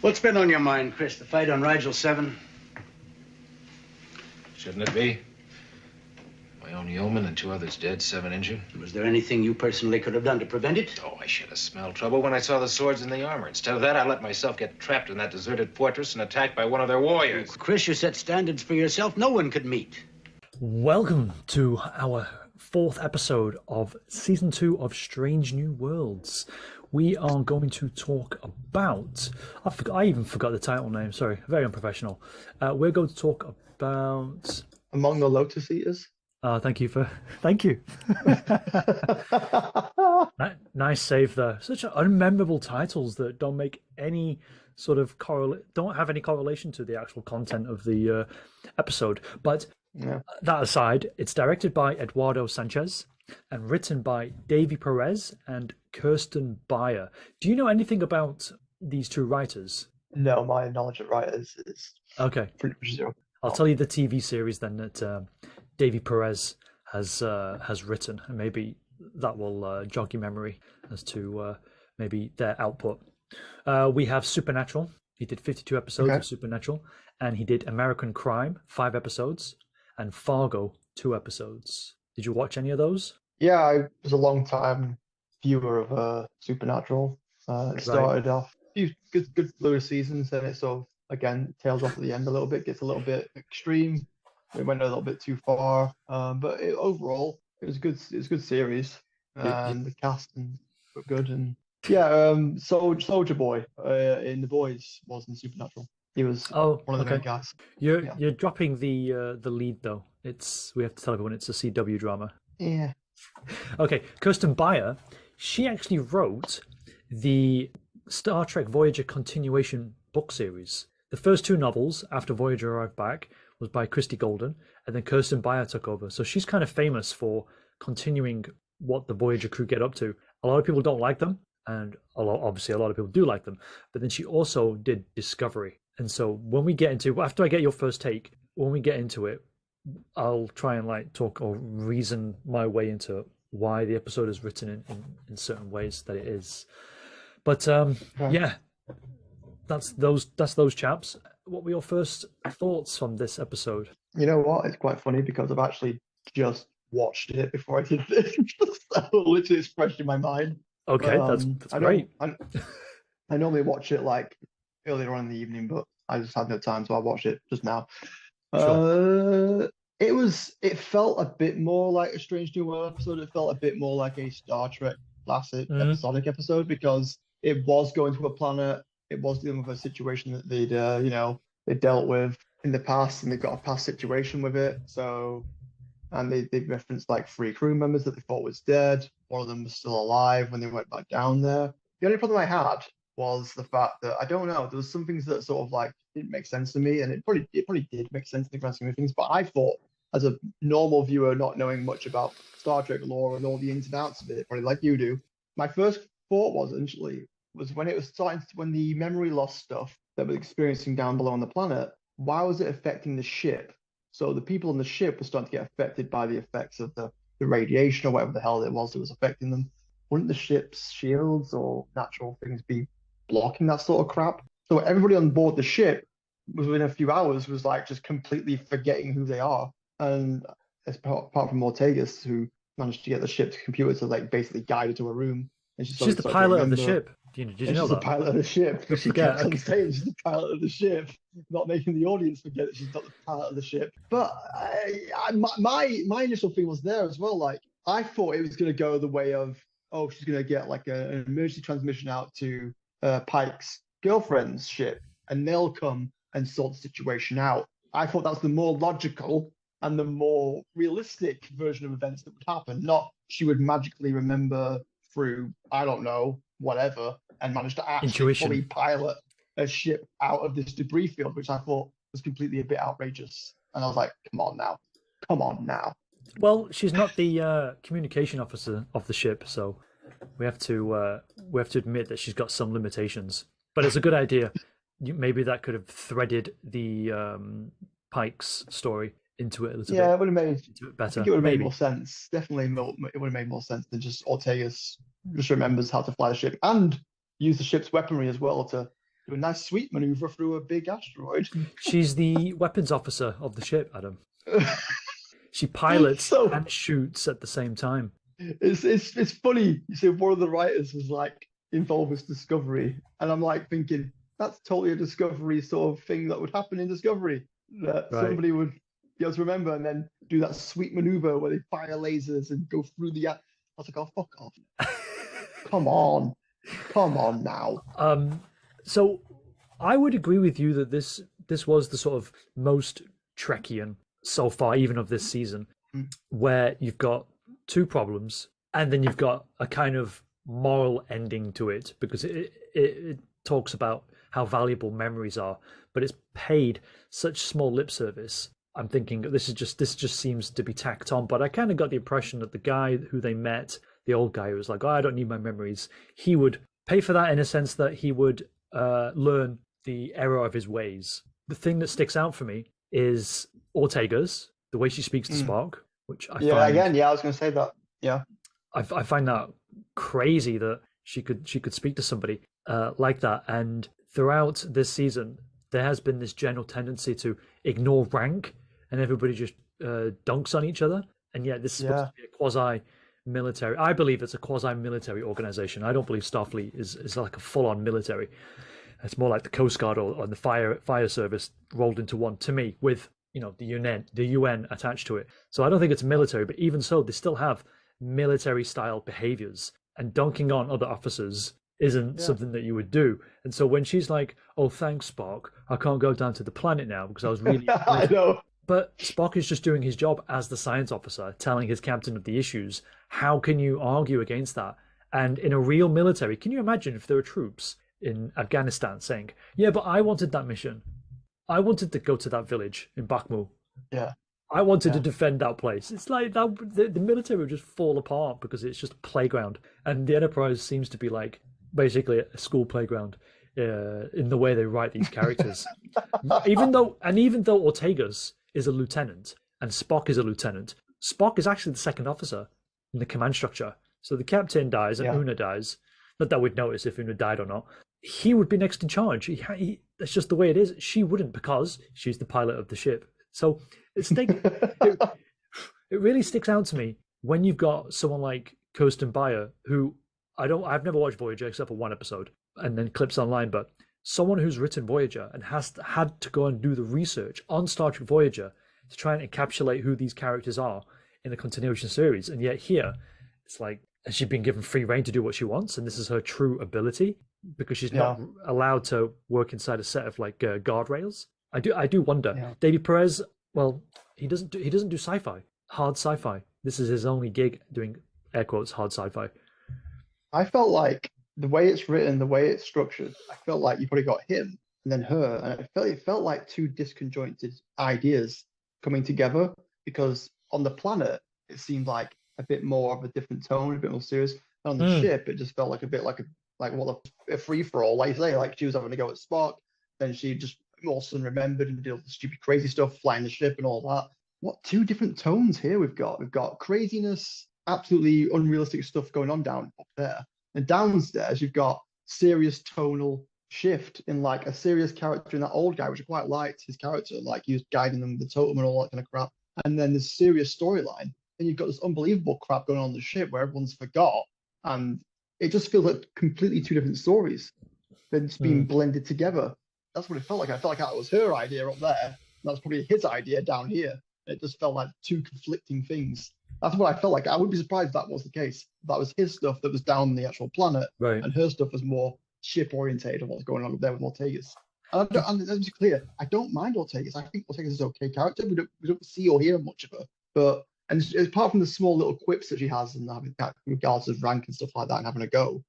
What's been on your mind, Chris? The fight on Rigel VII? Shouldn't it be? My own yeoman and 2 others dead, 7 injured. Was there anything you personally could have done to prevent it? Oh, I should have smelled trouble when I saw the swords and the armor. Instead of that, I let myself get trapped in that deserted fortress and attacked by one of their warriors. Chris, you set standards for yourself no one could meet. Welcome to our 4th episode of Season 2 of Strange New Worlds. We are going to talk about... I even forgot the title name, sorry, very unprofessional. We're going to talk about... Among the Lotus Eaters? Thank you. Nice save there. Such unmemorable titles that don't make any sort of don't have any correlation to the actual content of the episode. But that aside, it's directed by Eduardo Sanchez and written by Davey Perez and Kirsten Beyer. Do you know anything about these two writers? No, my knowledge of writers is pretty much zero. I'll tell you the TV series then that Davey Perez has written, and maybe that will jog your memory as to maybe their output. We have Supernatural. He did 52 episodes of Supernatural, and he did American Crime, 5 episodes, and Fargo, 2 episodes. Did you watch any of those? Yeah, I was a long time viewer of Supernatural. It started off a few good Lotus seasons, and it sort of again tails off at the end a little bit, gets a little bit extreme. It went a little bit too far, but overall it was good. It was a good series, and the cast were good. And Soldier Boy in The Boys was in Supernatural. He was one of the main guys. You're dropping the lead though. We have to tell everyone it's a CW drama. Yeah. Okay, Kirsten Beyer, she actually wrote the Star Trek Voyager continuation book series. The first 2 novels after Voyager arrived back was by Christy Golden, and then Kirsten Beyer took over. So she's kind of famous for continuing what the Voyager crew get up to. A lot of people don't like them, and obviously a lot of people do like them. But then she also did Discovery. And so when we get into, after I get your first take, when we get into it, I'll try and talk or reason my way into why the episode is written in certain ways that it is. But that's those chaps. What were your first thoughts from this episode? You know what? It's quite funny because I've actually just watched it before I did this. So literally it's fresh in my mind. Okay, that's great. I normally watch it earlier on in the evening, but I just had no time, so I watched it just now. Sure. It felt a bit more like a Strange New World episode. It felt a bit more like a Star Trek classic episodic episode because it was going to a planet. It was dealing with a situation that they dealt with in the past, and they've got a past situation with it. So, and they referenced 3 crew members that they thought was dead. One of them was still alive when they went back down there. The only problem I had was the fact that I don't know. There was some things that sort of didn't make sense to me, and it probably did make sense in the grand scheme of things. But I thought, as a normal viewer, not knowing much about Star Trek lore and all the ins and outs of it, probably like you do, my first thought was when it was starting when the memory loss stuff that was experiencing down below on the planet, why was it affecting the ship? So the people on the ship were starting to get affected by the effects of the radiation or whatever the hell it was that was affecting them. Wouldn't the ship's shields or natural things be blocking that sort of crap? So everybody on board the ship within a few hours was just completely forgetting who they are. And apart from Ortegas, who managed to get the ship's computer to basically guide her to a room. And she's the pilot of the ship. Did you know that? She's the pilot of the ship. She kept on saying she's the pilot of the ship, not making the audience forget that she's not the pilot of the ship. But my initial thing was there as well. I thought it was going to go the way of, she's going to get an emergency transmission out to Pike's girlfriend's ship, and they'll come and sort the situation out. I thought that was the more logical and the more realistic version of events that would happen. Not she would magically remember through, I don't know, whatever, and manage to actually fully pilot a ship out of this debris field, which I thought was completely a bit outrageous. And I was like, come on now. Well, she's not the communication officer of the ship, so we have to admit that she's got some limitations. But it's a good idea. Maybe that could have threaded the Pike's story into it a little bit. Yeah, it would have made it better. I think it would have made more sense. Definitely, it would have made more sense than just Ortegas just remembers how to fly the ship and use the ship's weaponry as well to do a nice sweep maneuver through a big asteroid. She's the weapons officer of the ship, Adam. She pilots So and shoots at the same time. it's funny. You see, one of the writers was like involved with Discovery, and I'm like thinking that's totally a Discovery sort of thing that would happen in Discovery. That Right. somebody would be able to remember and then do that sweet maneuver where they fire lasers and go through the. I was like, oh fuck off! Come on now. So I would agree with you that this was the sort of most Trekian so far, even of this season, where you've got two problems and then you've got a kind of moral ending to it, because it talks about how valuable memories are, but it's paid such small lip service. I'm thinking this just seems to be tacked on, but I kind of got the impression that the guy who they met, the old guy who was like, oh, I don't need my memories, he would pay for that in a sense that he would learn the error of his ways. The thing that sticks out for me is Ortega's, the way she speaks to Spock, which I find, I was going to say that. Yeah, I find that crazy that she could speak to somebody like that. And throughout this season, there has been this general tendency to ignore rank, and everybody just dunks on each other. And yet, this is supposed to be a quasi-military. I believe it's a quasi-military organization. I don't believe Starfleet is like a full-on military. It's more like the Coast Guard or the fire service rolled into one, to me, with the UN attached to it. So I don't think it's military, but even so, they still have military style behaviors, and dunking on other officers isn't something that you would do. And so when she's like, oh, thanks, Spock, I can't go down to the planet now because I was really I know. But Spock is just doing his job as the science officer, telling his captain of the issues. How can you argue against that? And in a real military, can you imagine if there were troops in Afghanistan saying, yeah, but I wanted that mission. I wanted to go to that village in Bakhmut. Yeah. I wanted to defend that place. It's like that the military would just fall apart because it's just a playground. And the Enterprise seems to be like basically a school playground in the way they write these characters. even though Ortega's is a lieutenant and Spock is a lieutenant, Spock is actually the second officer in the command structure. So the captain dies and Una dies. Not that we'd notice if Una died or not. He would be next in charge. That's just the way it is. She wouldn't, because she's the pilot of the ship. So it really sticks out to me when you've got someone like Kirsten Beyer, who I've never watched Voyager except for one episode and then clips online, but someone who's written Voyager and had to go and do the research on Star Trek Voyager to try and encapsulate who these characters are in the continuation series. And yet here, it's like, has she been given free rein to do what she wants? And this is her true ability, because she's not allowed to work inside a set of like guardrails. I do wonder. Yeah. David Perez, well, he doesn't do sci-fi, hard sci-fi. This is his only gig doing air quotes hard sci-fi. I felt like the way it's written, the way it's structured, I felt like you probably got him and then her, and it felt like two disconjointed ideas coming together, because on the planet it seemed like a bit more of a different tone, a bit more serious. And on the ship, it just felt like a bit like a free for all, like you say, like she was having to go at Spock, then she just all of a sudden remembered and did all the stupid crazy stuff, flying the ship and all that. What two different tones here we've got? We've got craziness, absolutely unrealistic stuff going on down up there, and downstairs you've got serious tonal shift in like a serious character in that old guy, which I quite liked his character, like he was guiding them with the totem and all that kind of crap. And then this serious storyline, and you've got this unbelievable crap going on the ship where everyone's forgot, and it just feels like completely two different stories that's being blended together. That's what it felt like. I felt like that was her idea up there, and that's probably his idea down here. It just felt like two conflicting things. That's what I felt like. I wouldn't be surprised if that was the case. That was his stuff that was down the actual planet, right, and her stuff was more ship orientated of what's going on up there with Ortega's. And let's be clear, I don't mind Ortega's. I think Ortega's is an okay character. We don't see or hear much of her, but apart from the small little quips that she has and having regards of rank and stuff like that and having a go,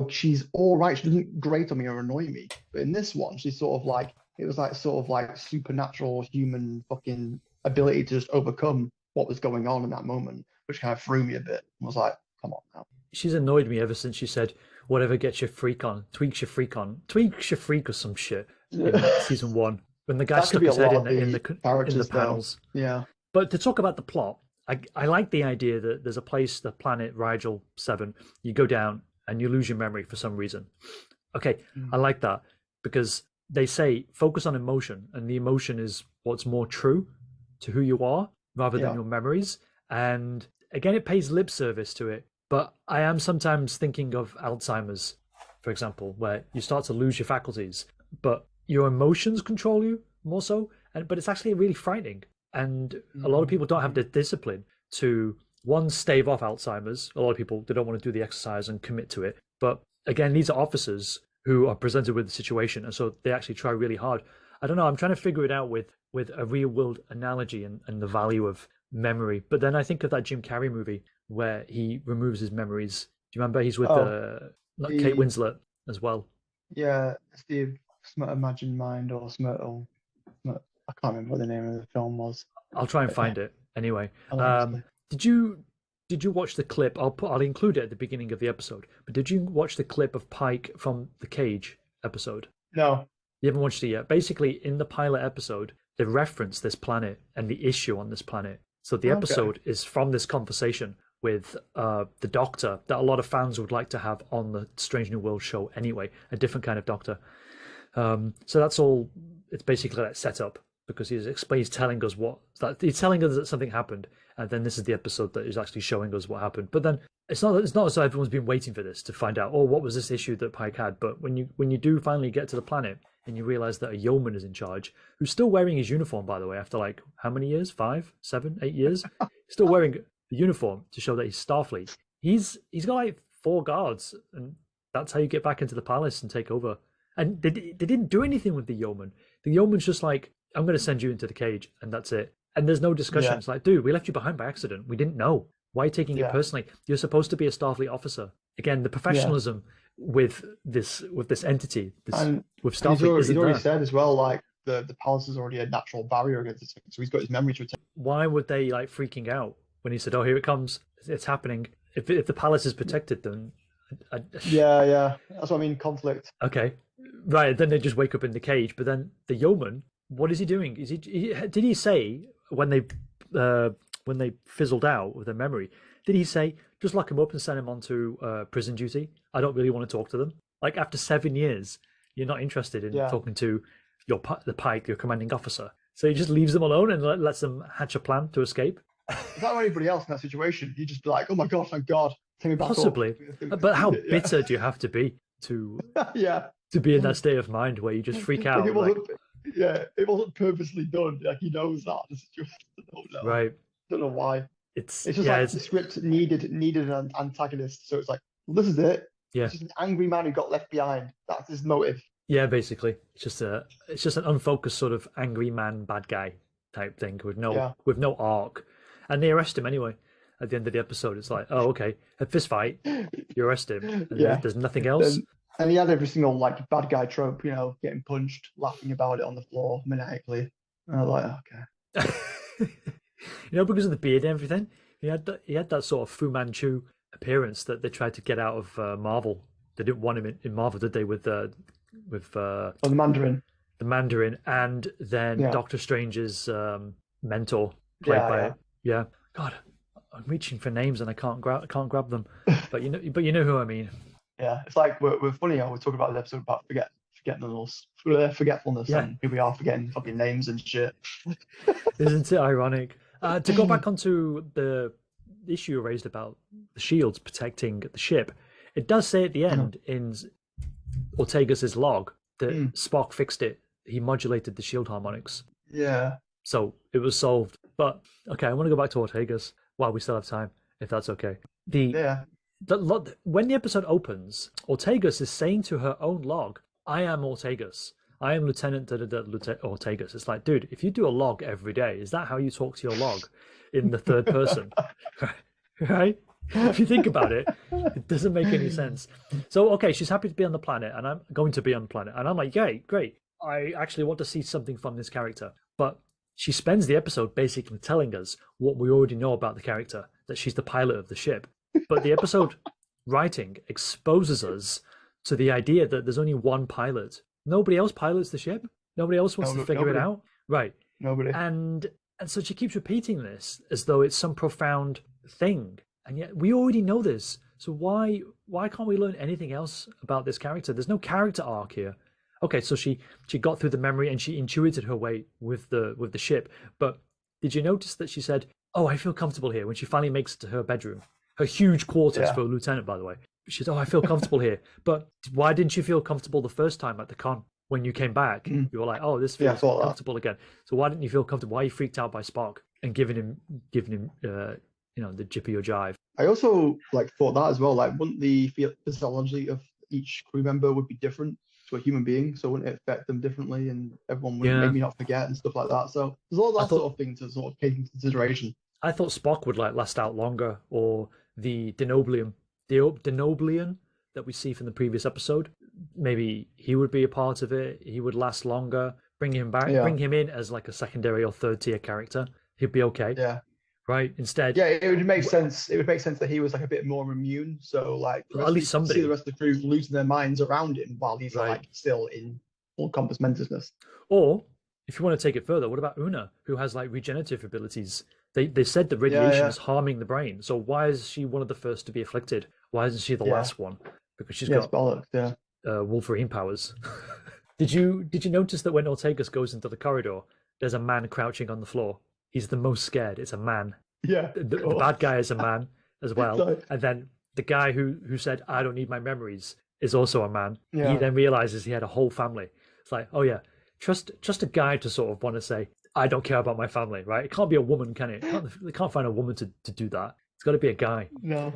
she's all right. She doesn't grate on me or annoy me. But in this one, she's sort of like, it was like sort of like supernatural human fucking ability to just overcome what was going on in that moment, which kind of threw me a bit. I was like, come on now. She's annoyed me ever since she said, whatever gets your freak on, tweaks your freak or some shit in season 1. When the guy stuck his head in the panels. Yeah. But to talk about the plot, I like the idea that there's a place, the planet Rigel VII, you go down and you lose your memory for some reason. Okay, I like that. because they say focus on emotion, and the emotion is what's more true to who you are rather than your memories. And again, it pays lip service to it, but I am sometimes thinking of Alzheimer's, for example, where you start to lose your faculties, but your emotions control you more so. But it's actually really frightening. And a lot of people don't have the discipline to, one, stave off Alzheimer's. A lot of people, they don't want to do the exercise and commit to it. But again, these are officers who are presented with the situation, and so they actually try really hard. I don't know, I'm trying to figure it out with a real world analogy and the value of memory. But then I think of that Jim Carrey movie where he removes his memories. Do you remember? He's with Kate Winslet as well. Yeah, Steve Imagine Mind or Smirtle. I can't remember what the name of the film was. I'll try and find it anyway. Did you watch the clip? I'll include it at the beginning of the episode. But did you watch the clip of Pike from the Cage episode? No. You haven't watched it yet. Basically, in the pilot episode, they reference this planet and the issue on this planet. So the episode is from this conversation with the Doctor that a lot of fans would like to have on the Strange New World show anyway, a different kind of Doctor. So that's all. It's basically that setup, because he's telling us he's telling us that something happened, and then this is the episode that is actually showing us what happened. But then it's not as though everyone's been waiting for this to find out, what was this issue that Pike had. But when you do finally get to the planet and you realize that a yeoman is in charge, who's still wearing his uniform, by the way, after like how many years? 5, 7, 8 years? Still wearing the uniform to show that he's Starfleet. He's got like 4 guards, and that's how you get back into the palace and take over. And they didn't do anything with the yeoman. The yeoman's just like, I'm going to send you into the cage, and that's it. And there's no discussion. It's like, dude, we left you behind by accident. We didn't know. Why are you taking it personally? You're supposed to be a Starfleet officer. Again, the professionalism with this entity, with Starfleet, he's already said as well, like the palace is already a natural barrier against this thing, so he's got his memory to retain. Why would they like freaking out when he said, "Oh, here it comes, it's happening"? If the palace is protected, then yeah, that's what I mean. Conflict. Okay, right. Then they just wake up in the cage, but then the yeoman, what is he doing? Did he say when they fizzled out with their memory? Did he say just lock him up and send him on to prison duty? I don't really want to talk to them. Like after 7 years, you're not interested in talking to the Pike, your commanding officer. So he just leaves them alone and lets them hatch a plan to escape. If that were anybody else in that situation, you'd just be like, "Oh my god, thank God, take me back." Possibly, but how bitter do you have to be to be in that state of mind where you just freak out? It wasn't purposely done. Like he knows that the situation. Right. Don't know why. It's just like the script needed an antagonist, so it's like, well, this is it. Yeah. It's just an angry man who got left behind. That's his motive. Yeah, basically, it's just an unfocused sort of angry man, bad guy type thing with no arc, and they arrest him anyway. At the end of the episode, it's like, oh, okay, a fist fight, you arrest him, and there's nothing else. And he had every single like bad guy trope, getting punched, laughing about it on the floor maniacally. And I was like, okay. Because of the beard and everything, he had that sort of Fu Manchu appearance that they tried to get out of Marvel. They didn't want him in Marvel, did they? With the Mandarin. The Mandarin, and then Doctor Strange's mentor, played by God, I'm reaching for names and I can't grab them, but you know who I mean. Yeah, it's like we're funny how we're talking about the episode about forgetfulness, and here we are forgetting fucking names and shit. Isn't it ironic? To go back onto the issue raised about the shields protecting the ship, it does say at the end in Ortegas's log that Spock fixed it. He modulated the shield harmonics. Yeah. So it was solved. But okay, I want to go back to Ortegas while we still have time, if that's okay. When the episode opens, Ortegas is saying to her own log, "I am Ortegas. I am Lieutenant Ortegas." It's like, dude, if you do a log every day, is that how you talk to your log in the third person? Right? If you think about it, it doesn't make any sense. So, okay, she's happy to be on the planet, and I'm going to be on the planet. And I'm like, yay, great. I actually want to see something from this character. But she spends the episode basically telling us what we already know about the character, that she's the pilot of the ship. But the episode writing exposes us to the idea that there's only one pilot. Nobody else pilots the ship. Nobody else wants to figure it out. Right. Nobody. And so she keeps repeating this as though it's some profound thing. And yet we already know this. So why can't we learn anything else about this character? There's no character arc here. Okay, so she got through the memory and she intuited her way with the ship. But did you notice that she said, "Oh, I feel comfortable here" when she finally makes it to her bedroom, her huge quarters Yeah. for a lieutenant, by the way. She said, "Oh, I feel comfortable here." But why didn't you feel comfortable the first time at the con when you came back? You were like, "Oh, this Yeah, I feels thought that. comfortable again." So why didn't you feel comfortable? Why are you freaked out by Spock and giving him the jippy or jive? I also like thought that as well. Like, wouldn't the physiology of each crew member would be different to a human being? So wouldn't it affect them differently, and everyone would Yeah. maybe not forget and stuff like that? So there's all I that thought- sort of thing to sort of take into consideration. I thought Spock would like last out longer, or the Denoblian that we see from the previous episode. Maybe he would be a part of it. He would last longer. Bring him back. Yeah. Bring him in as like a secondary or third tier character. He'd be okay. Yeah. Right. Instead, Yeah, it would make sense. It would make sense that he was like a bit more immune. So like the Well, rest at of least see somebody. the rest of the crew losing their minds around him while he's Right. like still in full compass mentisness. Or if you want to take it further, what about Una, who has like regenerative abilities? They said that radiation yeah. is harming the brain. So why is she one of the first to be afflicted? Why isn't she the Yeah. last one? Because she's Yeah, it's got bollocks. Yeah. Wolverine powers. Did you notice that when Ortegas goes into the corridor, there's a man crouching on the floor? He's the most scared. It's a man. Yeah. The bad guy is a man as well. Sorry. And then the guy who said, "I don't need my memories," is also a man. Yeah. He then realizes he had a whole family. It's like, oh yeah, trust a guy to sort of want to say, "I don't care about my family," right? It can't be a woman, can it? They can't find a woman to do that. It's got to be a guy. No.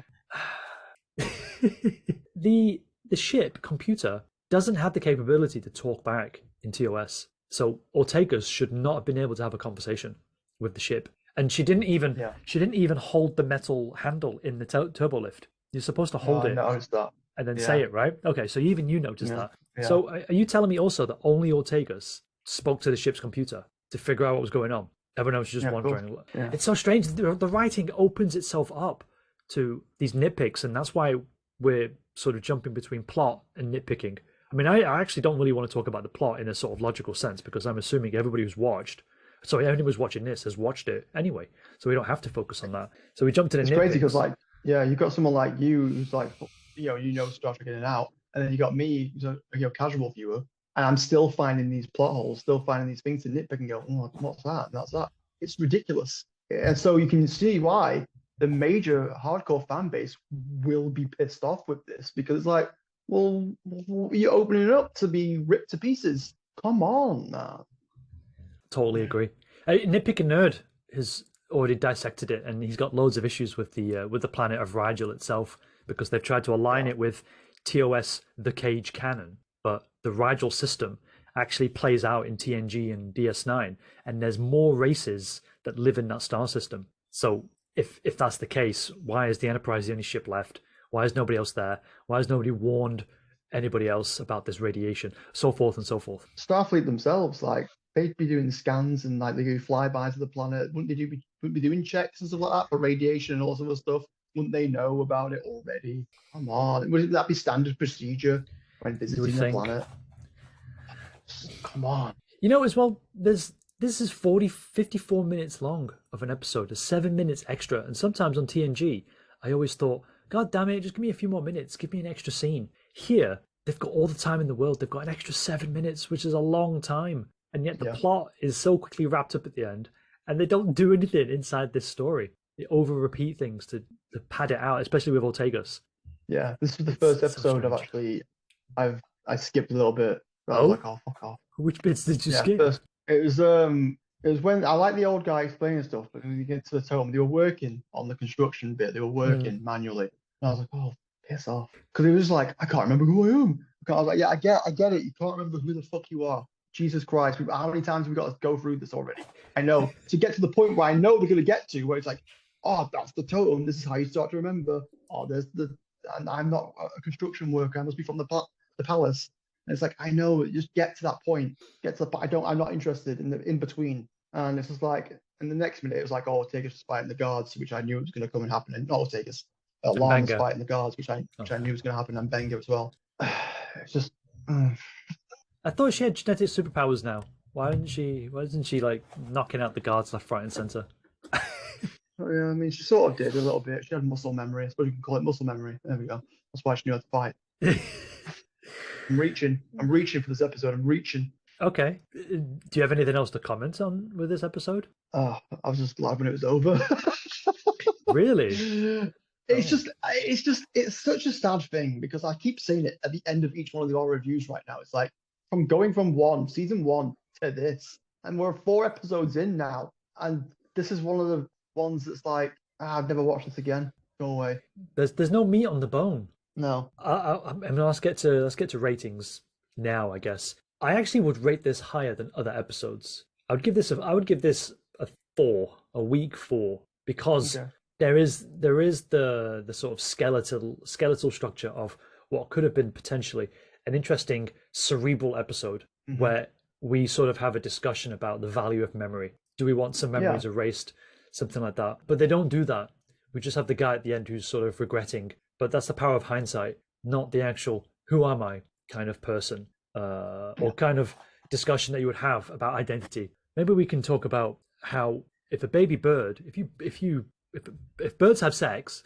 The ship computer doesn't have the capability to talk back in TOS. So Ortegas should not have been able to have a conversation with the ship. And she didn't even hold the metal handle in the turbo lift. You're supposed to hold I it noticed that. and then say it, right? Okay, so even you noticed Yeah. that. Yeah. So are you telling me also that only Ortegas spoke to the ship's computer to figure out what was going on? Everyone else was just Yeah, of course. wondering. Yeah. It's so strange. The writing opens itself up to these nitpicks, and that's why we're sort of jumping between plot and nitpicking. I mean, I actually don't really want to talk about the plot in a sort of logical sense because I'm assuming everybody who's watching this has watched it anyway, so we don't have to focus on that. So we jumped to the It's nitpicks. crazy because you've got someone like you who's like, Star Trek in and out, and then you got me who's a casual viewer, and I'm still finding these plot holes, still finding these things to nitpick and go, oh, what's that? And that's that. It's ridiculous. And so you can see why the major hardcore fan base will be pissed off with this because it's like, well, you're opening it up to be ripped to pieces. Come on, man. Totally agree. Nitpicking Nerd has already dissected it, and he's got loads of issues with the planet of Rigel itself because they've tried to align it with TOS the Cage canon, but the Rigel system actually plays out in TNG and DS9, and there's more races that live in that star system. So if that's the case, why is the Enterprise the only ship left? Why is nobody else there? Why has nobody warned anybody else about this radiation? So forth and so forth. Starfleet themselves, like, they'd be doing scans and like they do flybys of the planet. Wouldn't be doing checks and stuff like that for radiation and all sort of stuff? Wouldn't they know about it already? Come on, wouldn't that be standard procedure when visiting the planet? Come on. You know, as well, this is 54 minutes long of an episode. There's 7 minutes extra, and sometimes on TNG, I always thought, God damn it, just give me a few more minutes, give me an extra scene. Here, they've got all the time in the world. They've got an extra 7 minutes, which is a long time, and yet the plot is so quickly wrapped up at the end, and they don't do anything inside this story. They over repeat things to pad it out, especially with Ortegas. Yeah, this was the first so episode I skipped a little bit. I was like, oh, fuck off. Which bits did you Yeah, skip? first, it was when I like the old guy explaining stuff, but when you get to the tome, they were working on the construction bit. They were working manually, and I was like, oh, piss off, because it was like, I can't remember who I am. I was like, yeah, I get it. You can't remember who the fuck you are. Jesus Christ, how many times have we got to go through this already? I know, to get to the point where I know they're going to get to, where it's like, oh, that's the totem. This is how you start to remember. Oh, and I'm not a construction worker. I must be from the palace. And it's like, I know, just get to that point. Get to the point. I'm not interested in the in between. And it's just like, in the next minute, it was like, oh, Ortegas was fighting the guards, which I knew was going to come and happen. And not Ortegas, Lon was fighting the guards, which I knew was going to happen, and Benga as well. It's just. I thought she had genetic superpowers now. Why isn't she like knocking out the guards left, right, and center? Yeah, I mean, she sort of did a little bit. She had muscle memory. I suppose you can call it muscle memory. There we go. That's why she knew how to fight. I'm reaching. I'm reaching for this episode. I'm reaching. Okay. Do you have anything else to comment on with this episode? Oh, I was just glad when it was over. Really? It's such a sad thing because I keep saying it at the end of each one of our reviews right now. It's like from going from season one to this, and we're 4 episodes in now, and this is one of the ones that's like, I've never watched this again. Go away. There's no meat on the bone. No. I mean, let's get to ratings now, I guess. I actually would rate this higher than other episodes. I would give this a 4, a weak 4, because there is the sort of skeletal structure of what could have been potentially an interesting cerebral episode where we sort of have a discussion about the value of memory. Do we want some memories erased? Something like that. But they don't do that. We just have the guy at the end who's sort of regretting. But that's the power of hindsight, not the actual "who am I" kind of person or kind of discussion that you would have about identity. Maybe we can talk about how if a baby bird, if birds have sex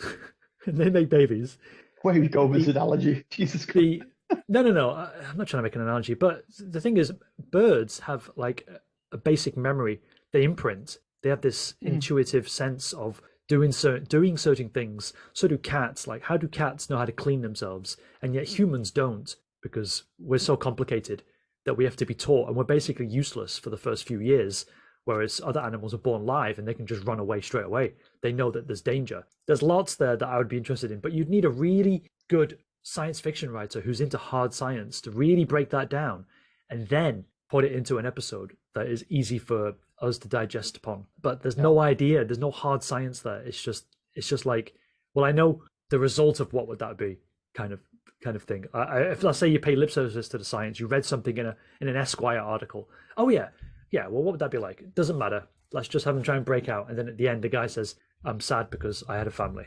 and they make babies. Where you go with this analogy? Jesus Christ. No. I'm not trying to make an analogy, but the thing is, birds have like a basic memory. They imprint. They have this intuitive sense of doing certain things. So do cats. Like, how do cats know how to clean themselves? And yet humans don't, because we're so complicated that we have to be taught, and we're basically useless for the first few years. Whereas other animals are born live and they can just run away straight away. They know that there's danger. There's lots there that I would be interested in, but you'd need a really good science fiction writer who's into hard science to really break that down and then put it into an episode that is easy for us to digest upon. But there's no idea. There's no hard science there. It's just like, well, I know the result of what would that be kind of thing. If let's say you pay lip service to the science, you read something in an Esquire article. Oh yeah. Well, what would that be like? It doesn't matter. Let's just have him try and break out. And then at the end, the guy says, I'm sad because I had a family.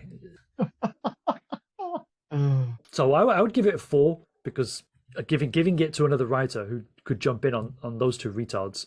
So I would give it a 4 because giving it to another writer who could jump in on those 2 retards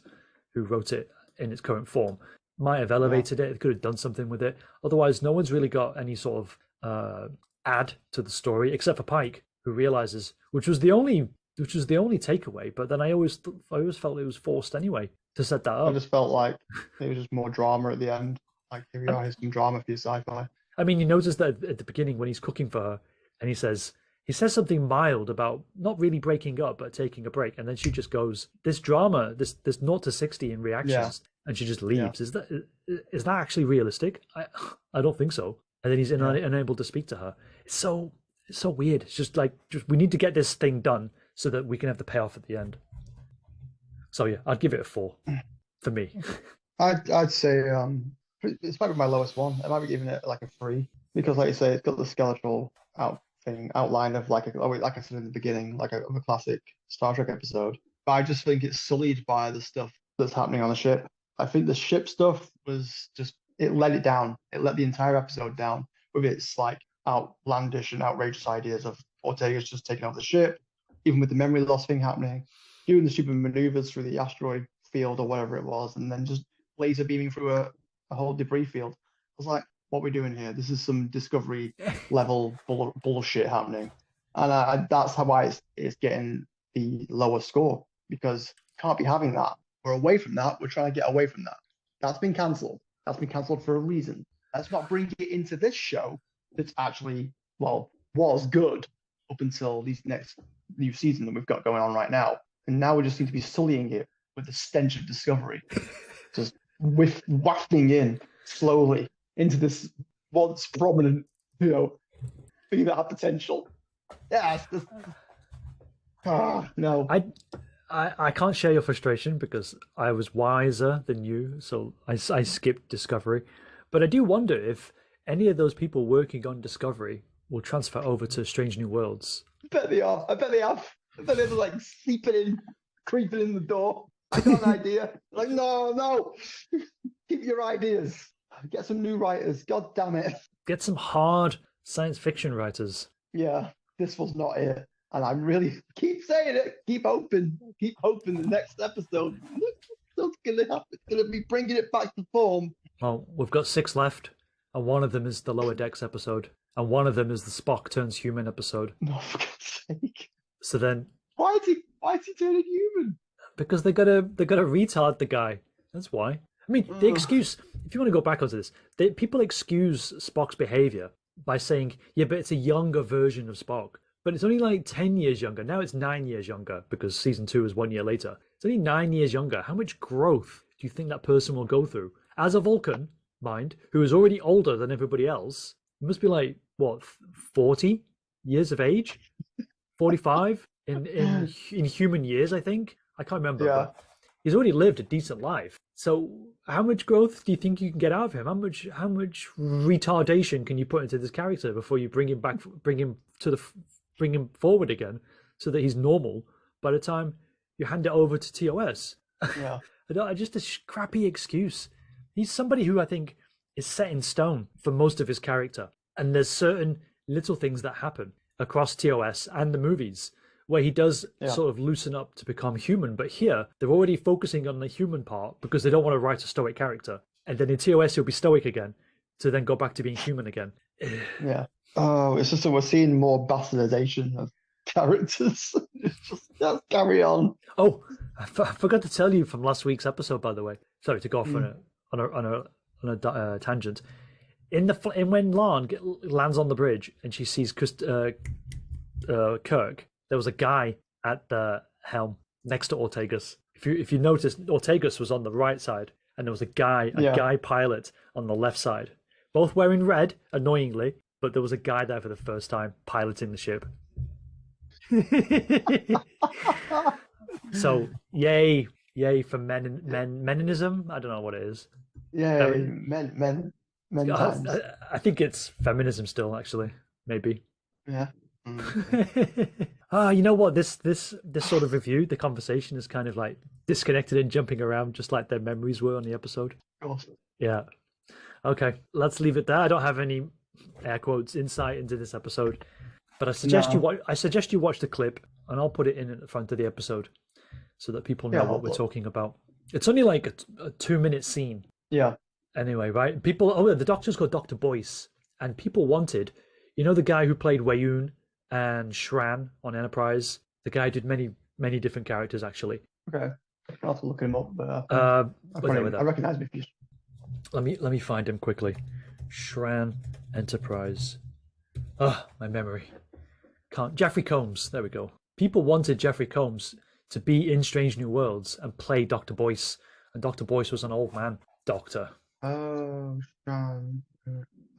who wrote it in its current form might have elevated it. It could have done something with it. Otherwise, no one's really got any sort of add to the story except for Pike, who realizes, which was the only takeaway. But then I always felt it was forced anyway to set that up. I just felt like it was just more drama at the end. Like, here we are, here's some drama for your sci-fi. I mean, you notice that at the beginning when he's cooking for her, and he says something mild about not really breaking up but taking a break, and then she just goes, "This drama, this 0 to 60 in reactions," and she just leaves. Is that actually realistic? I don't think so. And then he's unable to speak to her. It's so weird. It's just we need to get this thing done so that we can have the payoff at the end. So yeah, I'd give it a 4 for me. I'd say it's probably my lowest one. I might be giving it like a 3 because, like you say, it's got the skeletal outline of like I said in the beginning, like a classic Star Trek episode. But I just think it's sullied by the stuff that's happening on the ship. I think the ship stuff was just, it let it down. It let the entire episode down with its like outlandish and outrageous ideas of Ortega's just taking over the ship, even with the memory loss thing happening, doing the stupid maneuvers through the asteroid field or whatever it was, and then just laser beaming through a whole debris field. I was like, what are we doing here? This is some Discovery level bullshit happening. And that's why it's getting the lower score, because can't be having that. We're away from that. We're trying to get away from that. That's been cancelled. That's been cancelled for a reason. Let's not bring it into this show that's actually, was good up until these next new season that we've got going on right now. And now we just seem to be sullying it with the stench of Discovery. Just wafting in slowly into this once prominent, thing that had potential. Yeah, it's just... no. I can't share your frustration because I was wiser than you, so I skipped Discovery. But I do wonder if any of those people working on Discovery will transfer over to Strange New Worlds. I bet they are. I bet they have. I bet they're like sleeping in, creeping in the door. I got an idea. Like, no. Keep your ideas. Get some new writers. God damn it. Get some hard science fiction writers. Yeah, this was not it. And I'm really keep saying it. Keep hoping the next episode. What's going to happen? It's going to be bringing it back to form. Well, we've got 6 left, and one of them is the Lower Decks episode, and one of them is the Spock turns human episode. No, for God's sake. So then Why is he turning human? Because they gotta retard the guy. That's why. I mean, the excuse, if you want to go back onto this, people excuse Spock's behavior by saying, yeah, but it's a younger version of Spock. But it's only like 10 years younger. Now it's 9 years younger because season 2 is 1 year later. It's only 9 years younger. How much growth do you think that person will go through? As a Vulcan, mind, who is already older than everybody else, it must be like, what, 40 years of age? 45 in human years, I think. I can't remember. Yeah. But he's already lived a decent life. So how much growth do you think you can get out of him? How much retardation can you put into this character before you bring him forward again so that he's normal by the time you hand it over to TOS? Yeah. Just a crappy excuse. He's somebody who I think is set in stone for most of his character. And there's certain little things that happen across TOS and the movies where he does sort of loosen up to become human. But here, they're already focusing on the human part because they don't want to write a stoic character. And then in TOS, he'll be stoic again to then go back to being human again. Yeah. Oh, it's just that we're seeing more bastardization of characters. Just carry on. Oh, I forgot to tell you from last week's episode, by the way. Sorry to go off on a tangent. In when Lorne lands on the bridge and she sees Kirk, there was a guy at the helm next to Ortegas. If you notice, Ortegas was on the right side, and there was a guy pilot on the left side, both wearing red, annoyingly. But there was a guy there for the first time piloting the ship. So yay for meninism. I don't know what it is. Yeah, men times. I think it's feminism still, actually, maybe. Yeah. You know what? This sort of review, the conversation is kind of like disconnected and jumping around, just like their memories were on the episode. Awesome. Yeah. Okay, let's leave it there. I don't have any air quotes insight into this episode, but I suggest you watch the clip, and I'll put it in at the front of the episode so that people know what we're talking about. It's only like a 2-minute scene. Yeah. Anyway, right? The doctor's called Dr. Boyce, and people wanted, the guy who played Wayun and Shran on Enterprise, the guy who did many different characters, actually. Okay. I'll have to look him up, but I recognize him. Let me find him quickly. Shran Enterprise. My memory. Jeffrey Combs. There we go. People wanted Jeffrey Combs to be in Strange New Worlds and play Dr. Boyce, and Dr. Boyce was an old man doctor. Oh, Shran.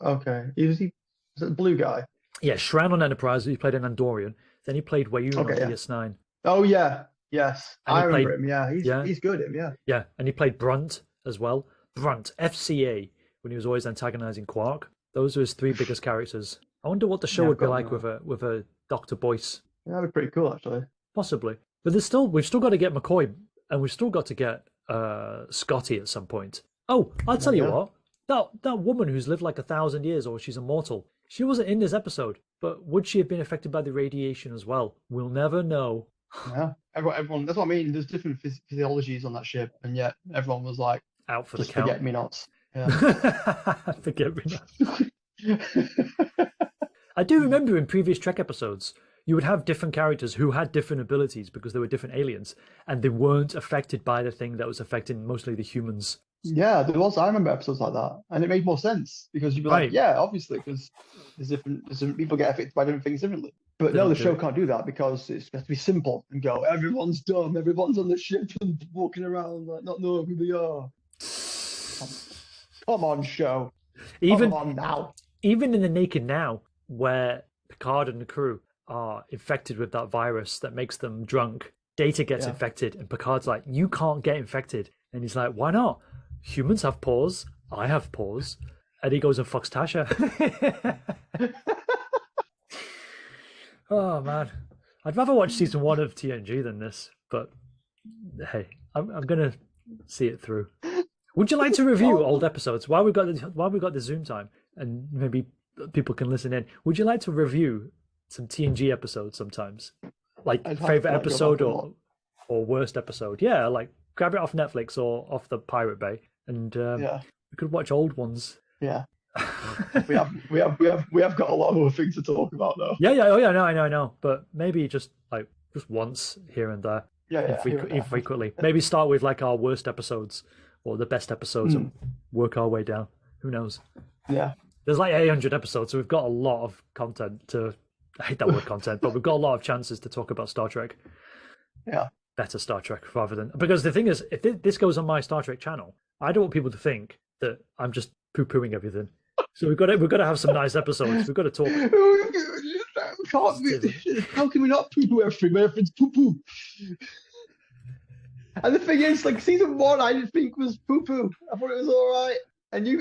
Okay. Is that the blue guy? Yeah, Shran on Enterprise. He played an Andorian. Then he played Wayun on DS9. Oh yeah, yes, And I remember him. Yeah, he's good. Yeah, and he played Brunt as well. Brunt, FCA, when he was always antagonizing Quark. Those are his 3 biggest characters. I wonder what the show would be like with a Dr. Boyce. Yeah, that'd be pretty cool, actually. Possibly, but we've still got to get McCoy, and we've still got to get Scotty at some point. Oh, I'll tell you what. That woman who's lived like 1,000 years, or she's immortal. She wasn't in this episode, but would she have been affected by the radiation as well? We'll never know. Yeah, everyone. That's what I mean. There's different physiologies on that ship, and yet everyone was like, out for the count. Forget me nots. Yeah. Forget me nots. I do remember in previous Trek episodes, you would have different characters who had different abilities because they were different aliens, and they weren't affected by the thing that was affecting mostly the humans. Yeah, there was. I remember episodes like that, and it made more sense because you'd be like, yeah, obviously, because there's different people get affected by different things differently. But no, the show can't do that because it's supposed to be simple and go, everyone's dumb, everyone's on the ship and walking around like not knowing who they are. Come on, show. Come on now. Even in the Naked Now, where Picard and the crew are infected with that virus that makes them drunk, Data gets infected, and Picard's like, you can't get infected. And he's like, why not? Humans have pores. I have pores. And he goes and fucks Tasha. Oh, man. I'd rather watch season 1 of TNG than this. But, hey, I'm going to see it through. Would you like to review old episodes? While we've got the Zoom time, and maybe people can listen in, would you like to review some TNG episodes sometimes? Like favorite episode or worst episode? Yeah, like grab it off Netflix or off the Pirate Bay, and we could watch old ones. Yeah, we have got a lot of other things to talk about though. Yeah. Oh yeah, no, I know. But maybe just like just once here and there, Yeah, infrequently. Maybe start with like our worst episodes or the best episodes and work our way down. Who knows? Yeah. There's like 800 episodes, so we've got a lot of content to. I hate that word content, but we've got a lot of chances to talk about Star Trek. Yeah. Better Star Trek rather than, because the thing is, if this goes on my Star Trek channel, I don't want people to think that I'm just poo-pooing everything. So we've got to have some nice episodes. We've got to talk. How can we not poo-poo everything when everything's poo-poo? And the thing is, like, season 1, I didn't think was poo-poo. I thought it was all right. And you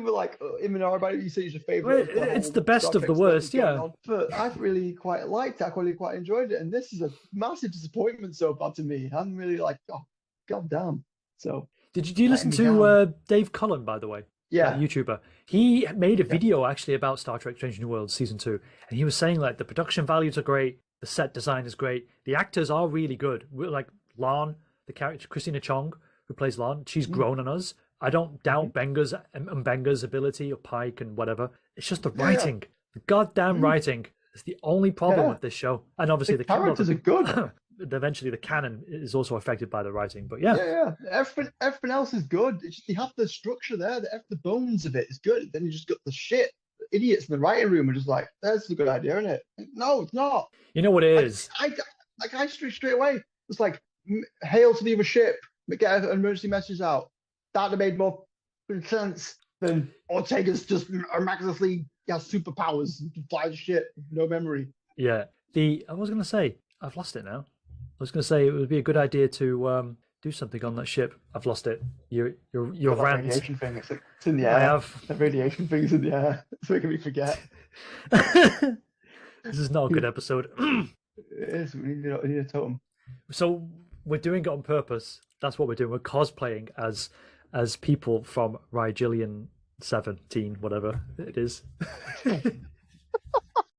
were like in and out about it. You said it's your favorite. Well, it's the best of the worst, yeah. But I really quite liked it. I really quite enjoyed it. And this is a massive disappointment so far to me. I'm really like, oh, goddamn. So. Did you listen to Dave Cullen, by the way? Yeah. YouTuber. He made a video actually about Star Trek Strange New Worlds season 2, and he was saying like the production values are great, the set design is great, the actors are really good. Like Lon, the character Christina Chong, who plays Lon, she's grown on us. I don't doubt Benga's ability or Pike and whatever. It's just the writing, the goddamn writing. Is the only problem with this show, and obviously the characters are good. Eventually, the canon is also affected by the writing, but everything else is good. It's just you have the structure there, the bones of it is good. Then you just got the shit. The idiots in the writing room are just like, that's a good idea, isn't it? No, it's not. You know what it is? I straight away. It's like, hail to the other ship, get an emergency message out. That made more sense than Ortega's just miraculously has superpowers and can fly the ship, no memory. Yeah. I was going to say, I've lost it now. I was going to say it would be a good idea to do something on that ship. I've lost it. Your rant. Radiation thing. It's in the air. I have. The radiation thing's in the air. It's making me forget. This is not a good episode. It is. We need a totem. So we're doing it on purpose. That's what we're doing. We're cosplaying as people from Rigel 17, whatever it is.